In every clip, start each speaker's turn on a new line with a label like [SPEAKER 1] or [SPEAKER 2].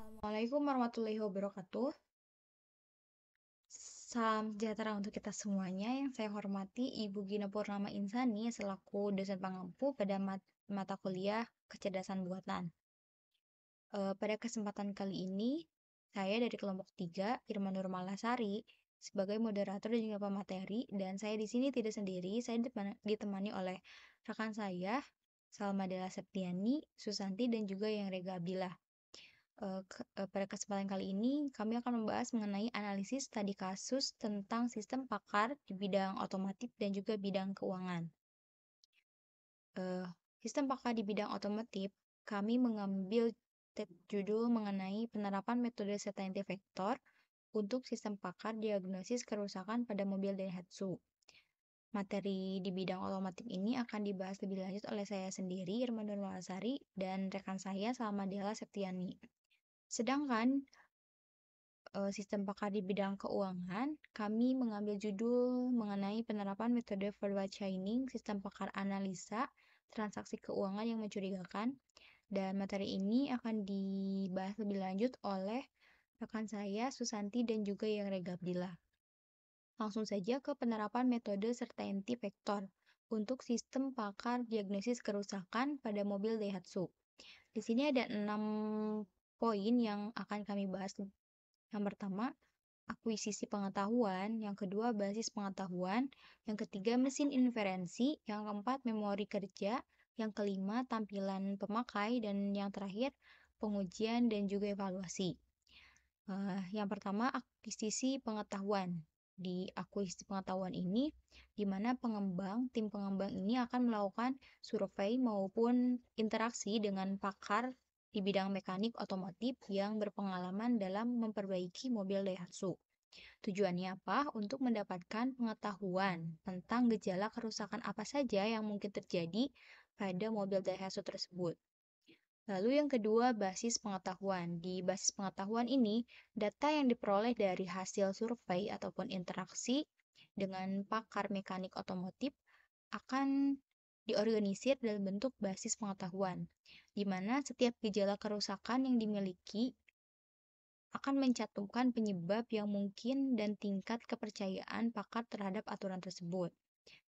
[SPEAKER 1] Assalamualaikum warahmatullahi wabarakatuh. Salam sejahtera untuk kita semuanya. Yang saya hormati Ibu Gina Purnama Insani selaku dosen pengampu pada mata kuliah kecerdasan buatan. Pada kesempatan kali ini, saya dari kelompok 3, Irma Nurmalasari, sebagai moderator dan juga pemateri, dan saya di sini tidak sendiri, saya ditemani oleh rekan saya, Salma Della Septiani, Susanti, dan juga yang Rega Abdillah. Pada kesempatan kali ini, kami akan membahas mengenai analisis studi kasus tentang sistem pakar di bidang otomotif dan juga bidang keuangan. Sistem pakar di bidang otomotif, kami mengambil judul mengenai penerapan metode certainty factor untuk sistem pakar diagnosis kerusakan pada mobil Daihatsu. Materi di bidang otomotif ini akan dibahas lebih lanjut oleh saya sendiri, Irma Nurmalasari, dan rekan saya, Salma Della Septiani. Sedangkan sistem pakar di bidang keuangan, kami mengambil judul mengenai penerapan metode forward chaining sistem pakar analisa transaksi keuangan yang mencurigakan, dan materi ini akan dibahas lebih lanjut oleh rekan saya, Susanti, dan juga yang Rega Abdillah. Langsung saja ke penerapan metode certainty factor untuk sistem pakar diagnosis kerusakan pada mobil Daihatsu. Di sini ada 6 poin yang akan kami bahas. Yang pertama, akuisisi pengetahuan, yang kedua, basis pengetahuan, yang ketiga, mesin inferensi, yang keempat, memori kerja, yang kelima, tampilan pemakai, dan yang terakhir, pengujian dan juga evaluasi. Yang pertama, akuisisi pengetahuan. Di akuisisi pengetahuan ini, di mana tim pengembang ini akan melakukan survei maupun interaksi dengan pakar di bidang mekanik otomotif yang berpengalaman dalam memperbaiki mobil Daihatsu. Tujuannya apa? Untuk mendapatkan pengetahuan tentang gejala kerusakan apa saja yang mungkin terjadi pada mobil Daihatsu tersebut. Lalu yang kedua, basis pengetahuan. Di basis pengetahuan ini, data yang diperoleh dari hasil survei ataupun interaksi dengan pakar mekanik otomotif akan diorganisir dalam bentuk basis pengetahuan, di mana setiap gejala kerusakan yang dimiliki akan mencantumkan penyebab yang mungkin dan tingkat kepercayaan pakar terhadap aturan tersebut.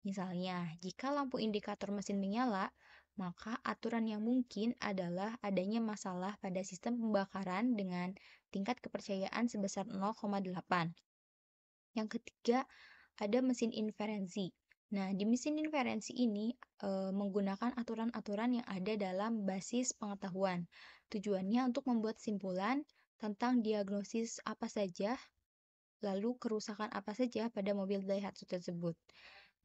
[SPEAKER 1] Misalnya, jika lampu indikator mesin menyala, maka aturan yang mungkin adalah adanya masalah pada sistem pembakaran dengan tingkat kepercayaan sebesar 0,8. Yang ketiga, ada mesin inferensi. Nah, di mesin inferensi ini menggunakan aturan-aturan yang ada dalam basis pengetahuan. Tujuannya untuk membuat simpulan tentang diagnosis apa saja, lalu kerusakan apa saja pada mobil Daihatsu tersebut.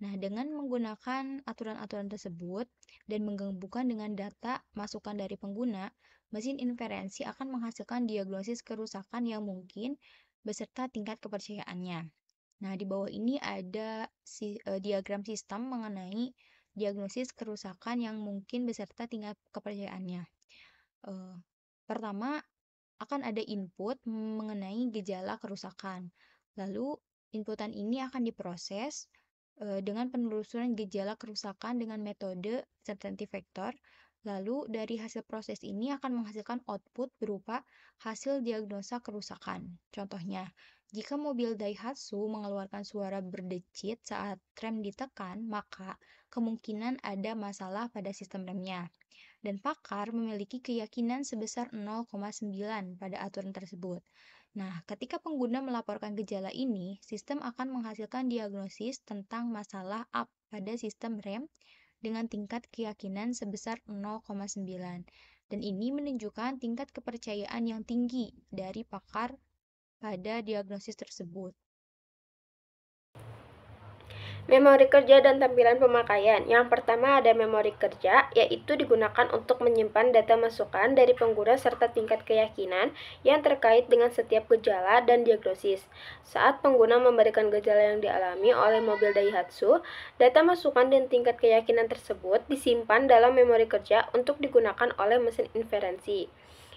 [SPEAKER 1] Nah, dengan menggunakan aturan-aturan tersebut dan menggabungkan dengan data masukan dari pengguna, mesin inferensi akan menghasilkan diagnosis kerusakan yang mungkin beserta tingkat kepercayaannya. Nah, di bawah ini ada diagram sistem mengenai diagnosis kerusakan yang mungkin beserta tingkat kepercayaannya. Pertama, akan ada input mengenai gejala kerusakan. Lalu, inputan ini akan diproses dengan penelusuran gejala kerusakan dengan metode certainty factor. Lalu, dari hasil proses ini akan menghasilkan output berupa hasil diagnosa kerusakan. Contohnya, jika mobil Daihatsu mengeluarkan suara berdecit saat rem ditekan, maka kemungkinan ada masalah pada sistem remnya. Dan pakar memiliki keyakinan sebesar 0,9 pada aturan tersebut. Nah, ketika pengguna melaporkan gejala ini, sistem akan menghasilkan diagnosis tentang masalah pada sistem rem dengan tingkat keyakinan sebesar 0,9. Dan ini menunjukkan tingkat kepercayaan yang tinggi dari pakar pada diagnosis tersebut.
[SPEAKER 2] Memori kerja dan tampilan pemakaian. Yang pertama ada memori kerja, yaitu digunakan untuk menyimpan data masukan dari pengguna serta tingkat keyakinan yang terkait dengan setiap gejala dan diagnosis. Saat pengguna memberikan gejala yang dialami oleh mobil Daihatsu, data masukan dan tingkat keyakinan tersebut disimpan dalam memori kerja untuk digunakan oleh mesin inferensi.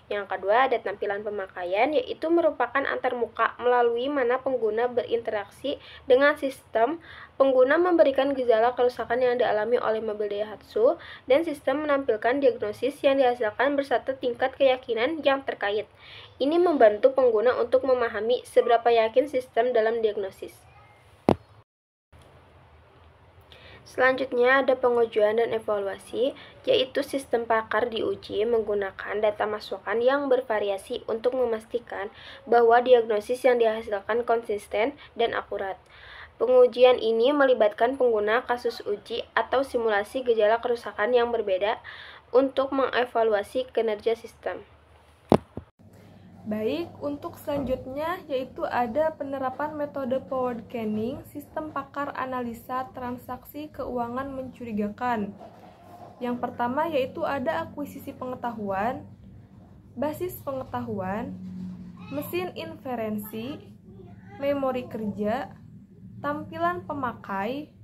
[SPEAKER 2] Yang kedua, ada tampilan pemakaian, yaitu merupakan antarmuka melalui mana pengguna berinteraksi dengan sistem. Pengguna memberikan gejala kerusakan yang dialami oleh mobil Daihatsu, dan sistem menampilkan diagnosis yang dihasilkan beserta tingkat keyakinan yang terkait. Ini membantu pengguna untuk memahami seberapa yakin sistem dalam diagnosis. Selanjutnya ada pengujian dan evaluasi, yaitu sistem pakar diuji menggunakan data masukan yang bervariasi untuk memastikan bahwa diagnosis yang dihasilkan konsisten dan akurat. Pengujian ini melibatkan pengguna kasus uji atau simulasi gejala kerusakan yang berbeda untuk mengevaluasi kinerja sistem.
[SPEAKER 3] Baik, untuk selanjutnya yaitu ada penerapan metode forward scanning, sistem pakar analisa transaksi keuangan mencurigakan. Yang pertama yaitu ada akuisisi pengetahuan, basis pengetahuan, mesin inferensi, memori kerja, tampilan pemakai,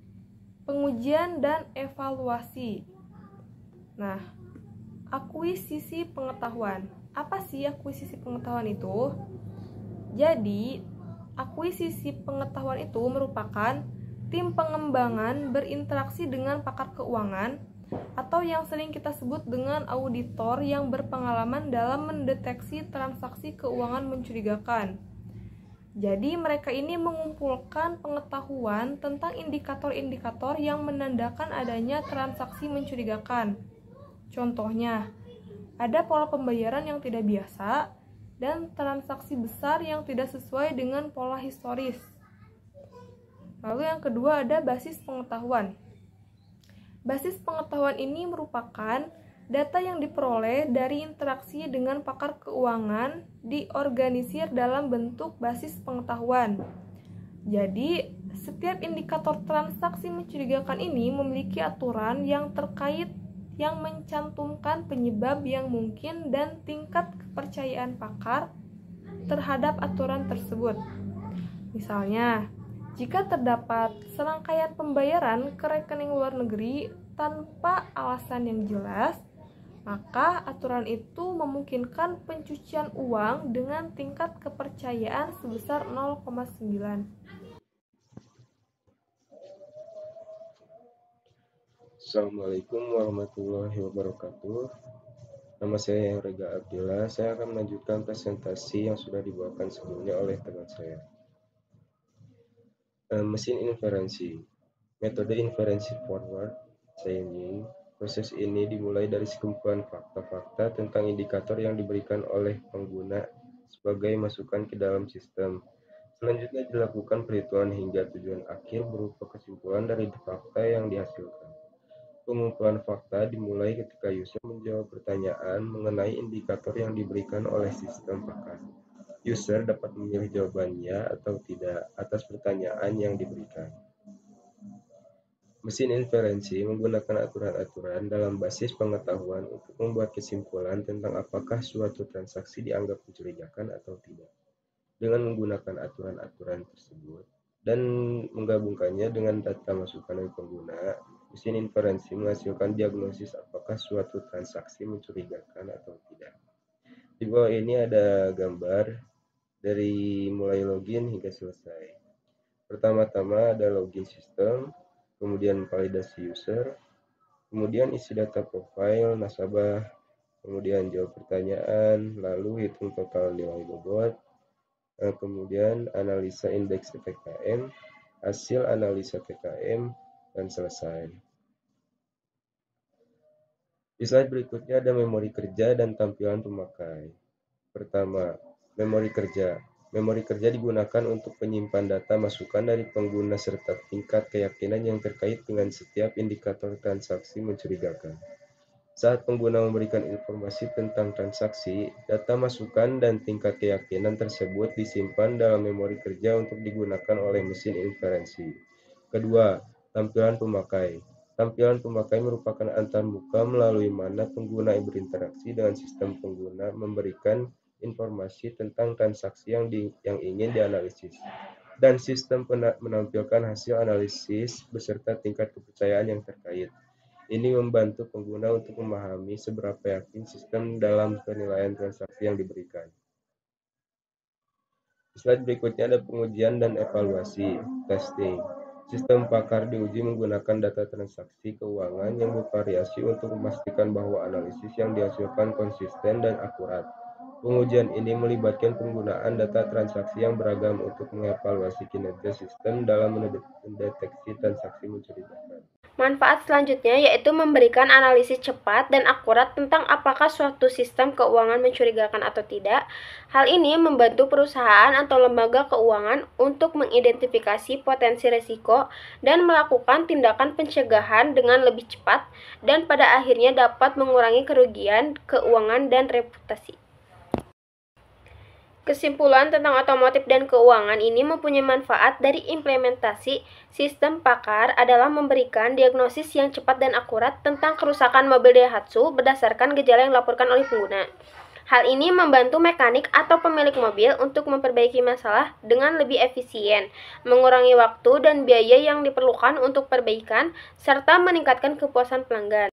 [SPEAKER 3] pengujian dan evaluasi. Nah, akuisisi pengetahuan. Apa sih akuisisi pengetahuan itu? Jadi, akuisisi pengetahuan itu merupakan tim pengembangan berinteraksi dengan pakar keuangan atau yang sering kita sebut dengan auditor yang berpengalaman dalam mendeteksi transaksi keuangan mencurigakan. Jadi, mereka ini mengumpulkan pengetahuan tentang indikator-indikator yang menandakan adanya transaksi mencurigakan. Contohnya, ada pola pembayaran yang tidak biasa dan transaksi besar yang tidak sesuai dengan pola historis. Lalu yang kedua ada basis pengetahuan. Basis pengetahuan ini merupakan data yang diperoleh dari interaksi dengan pakar keuangan diorganisir dalam bentuk basis pengetahuan. Jadi, setiap indikator transaksi mencurigakan ini memiliki aturan yang terkait yang mencantumkan penyebab yang mungkin dan tingkat kepercayaan pakar terhadap aturan tersebut. Misalnya, jika terdapat serangkaian pembayaran ke rekening luar negeri tanpa alasan yang jelas, maka aturan itu memungkinkan pencucian uang dengan tingkat kepercayaan sebesar 0,9.
[SPEAKER 4] Assalamualaikum warahmatullahi wabarakatuh. Nama saya Rega Abdillah. Saya akan melanjutkan presentasi yang sudah dibawakan sebelumnya oleh teman saya. Mesin inferensi. Metode inferensi forward chaining. Proses ini dimulai dari sekumpulan fakta-fakta tentang indikator yang diberikan oleh pengguna sebagai masukan ke dalam sistem. Selanjutnya dilakukan perhitungan hingga tujuan akhir berupa kesimpulan dari fakta yang dihasilkan. Pengumpulan fakta dimulai ketika user menjawab pertanyaan mengenai indikator yang diberikan oleh sistem pakar. User dapat memilih jawabannya atau tidak atas pertanyaan yang diberikan. Mesin inferensi menggunakan aturan-aturan dalam basis pengetahuan untuk membuat kesimpulan tentang apakah suatu transaksi dianggap mencurigakan atau tidak. Dengan menggunakan aturan-aturan tersebut dan menggabungkannya dengan data masukan dari pengguna, mesin inferensi menghasilkan diagnosis apakah suatu transaksi mencurigakan atau tidak. Di bawah ini ada gambar dari mulai login hingga selesai. Pertama-tama ada login sistem, kemudian validasi user, kemudian isi data profil nasabah, kemudian jawab pertanyaan, lalu hitung total nilai bobot, kemudian analisa indeks PKM, hasil analisa PKM, dan selesai. Di slide berikutnya ada memori kerja dan tampilan pemakai. Pertama, memori kerja. Memori kerja digunakan untuk penyimpan data masukan dari pengguna serta tingkat keyakinan yang terkait dengan setiap indikator transaksi mencurigakan. Saat pengguna memberikan informasi tentang transaksi, data masukan dan tingkat keyakinan tersebut disimpan dalam memori kerja untuk digunakan oleh mesin inferensi. Kedua, tampilan pemakai. Tampilan pemakai merupakan antarmuka melalui mana pengguna berinteraksi dengan sistem pengguna memberikan informasi tentang transaksi yang ingin dianalisis, dan sistem menampilkan hasil analisis beserta tingkat kepercayaan yang terkait. Ini membantu pengguna untuk memahami seberapa yakin sistem dalam penilaian transaksi yang diberikan. Slide berikutnya ada pengujian dan evaluasi, testing. Sistem Pakar diuji menggunakan data transaksi keuangan yang bervariasi untuk memastikan bahwa analisis yang dihasilkan konsisten dan akurat. Pengujian ini melibatkan penggunaan data transaksi yang beragam untuk mengevaluasi kinerja sistem dalam mendeteksi transaksi mencurigakan.
[SPEAKER 2] Manfaat selanjutnya yaitu memberikan analisis cepat dan akurat tentang apakah suatu sistem keuangan mencurigakan atau tidak. Hal ini membantu perusahaan atau lembaga keuangan untuk mengidentifikasi potensi risiko dan melakukan tindakan pencegahan dengan lebih cepat dan pada akhirnya dapat mengurangi kerugian keuangan dan reputasi. Kesimpulan tentang otomotif dan keuangan ini mempunyai manfaat dari implementasi sistem Pakar adalah memberikan diagnosis yang cepat dan akurat tentang kerusakan mobil Daihatsu berdasarkan gejala yang dilaporkan oleh pengguna. Hal ini membantu mekanik atau pemilik mobil untuk memperbaiki masalah dengan lebih efisien, mengurangi waktu dan biaya yang diperlukan untuk perbaikan, serta meningkatkan kepuasan pelanggan.